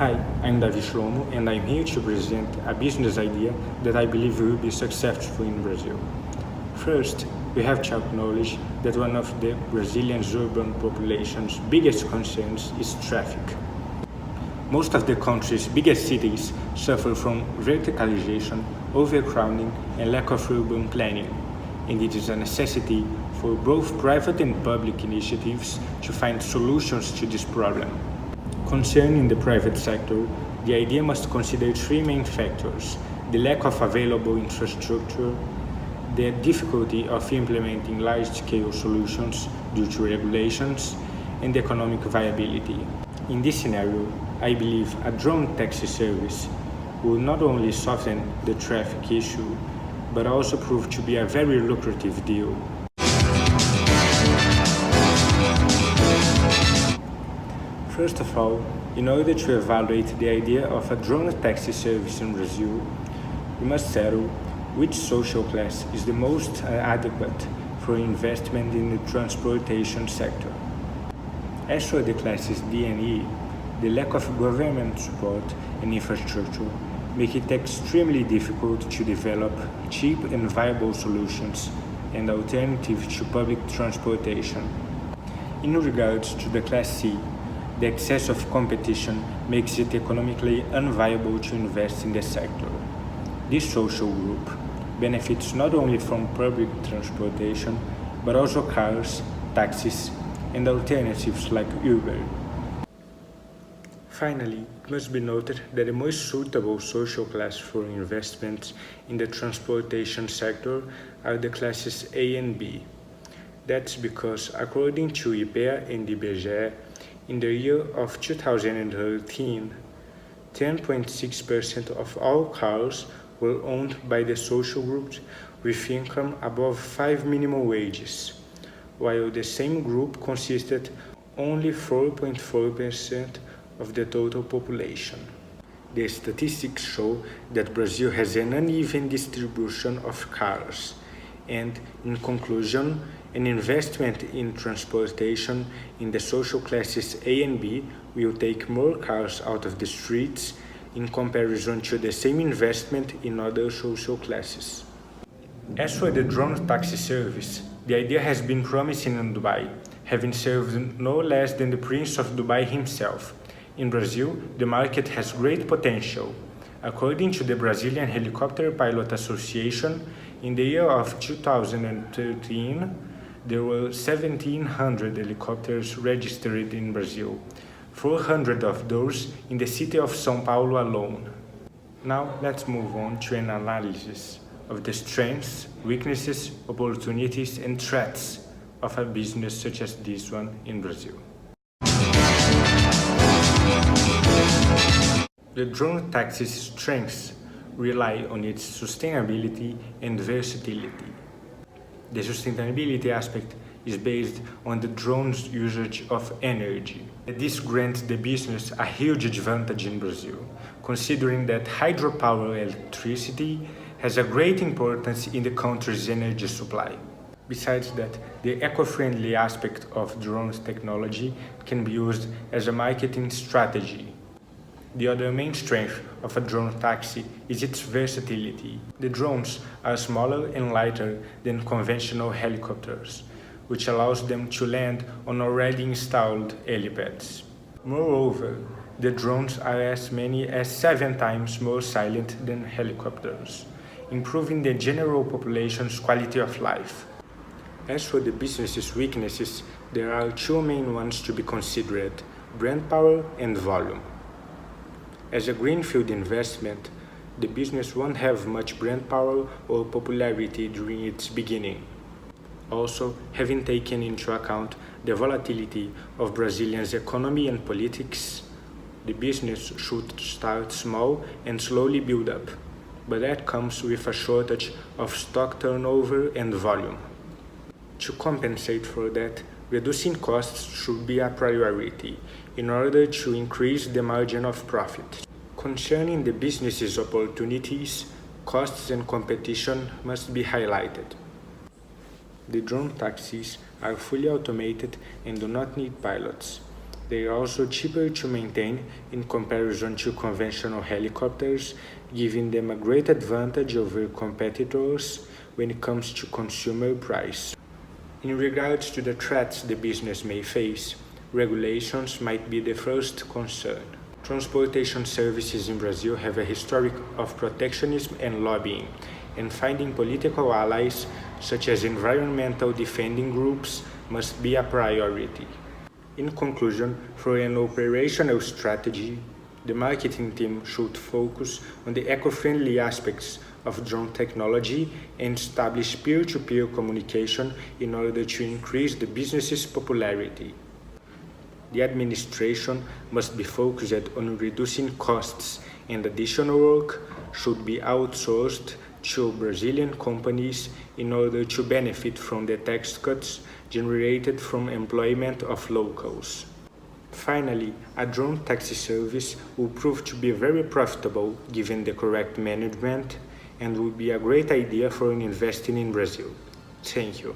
Hi, I'm Shlomo and I'm here to present a business idea that I believe will be successful in Brazil. First, we have to acknowledge that one of the Brazilian urban population's biggest concerns is traffic. Most of the country's biggest cities suffer from verticalization, overcrowding, and lack of urban planning, and it is a necessity for both private and public initiatives to find solutions to this problem. Concerning the private sector, the idea must consider three main factors: the lack of available infrastructure, the difficulty of implementing large-scale solutions due to regulations, and economic viability. In this scenario, I believe a drone taxi service will not only soften the traffic issue, but also prove to be a very lucrative deal. First of all, in order to evaluate the idea of a drone taxi service in Brazil, we must settle which social class is the most adequate for investment in the transportation sector. As for the classes D and E, the lack of government support and infrastructure make it extremely difficult to develop cheap and viable solutions and alternatives to public transportation. In regards to the Class C, the excess of competition makes it economically unviable to invest in the sector. This social group benefits not only from public transportation, but also cars, taxis, and alternatives like Uber. Finally, it must be noted that the most suitable social class for investments in the transportation sector are the classes A and B. That's because, according to IPEA and IBGE, in the year of 2013, 10.6% of all cars were owned by the social groups with income above 5 minimum wages, while the same group consisted only 4.4% of the total population. The statistics show that Brazil has an uneven distribution of cars, and, in conclusion, an investment in transportation in the social classes A and B will take more cars out of the streets in comparison to the same investment in other social classes. As for the drone taxi service, the idea has been promising in Dubai, having served no less than the Prince of Dubai himself. In Brazil, the market has great potential. According to the Brazilian Helicopter Pilot Association, in the year of 2013, there were 1,700 helicopters registered in Brazil, 400 of those in the city of São Paulo alone. Now let's move on to an analysis of the strengths, weaknesses, opportunities, and threats of a business such as this one in Brazil. The drone taxi's strengths rely on its sustainability and versatility. The sustainability aspect is based on the drone's usage of energy. This grants the business a huge advantage in Brazil, considering that hydropower electricity has a great importance in the country's energy supply. Besides that, the eco-friendly aspect of drones technology can be used as a marketing strategy. The other main strength of a drone taxi is its versatility. The drones are smaller and lighter than conventional helicopters, which allows them to land on already installed helipads. Moreover, the drones are as many as 7 times more silent than helicopters, improving the general population's quality of life. As for the business's weaknesses, there are 2 main ones to be considered: brand power and volume. As a greenfield investment, the business won't have much brand power or popularity during its beginning. Also, having taken into account the volatility of Brazilian's economy and politics, the business should start small and slowly build up, but that comes with a shortage of stock turnover and volume. To compensate for that, reducing costs should be a priority in order to increase the margin of profit. Concerning the business's opportunities, costs and competition must be highlighted. The drone taxis are fully automated and do not need pilots. They are also cheaper to maintain in comparison to conventional helicopters, giving them a great advantage over competitors when it comes to consumer price. In regards to the threats the business may face, regulations might be the first concern. Transportation services in Brazil have a history of protectionism and lobbying, and finding political allies, such as environmental defending groups, must be a priority. In conclusion, for an operational strategy, the marketing team should focus on the eco-friendly aspects of drone technology and establish peer-to-peer communication in order to increase the business's popularity. The administration must be focused on reducing costs, and additional work should be outsourced to Brazilian companies in order to benefit from the tax cuts generated from employment of locals. Finally, a drone taxi service will prove to be very profitable given the correct management and will be a great idea for investing in Brazil. Thank you.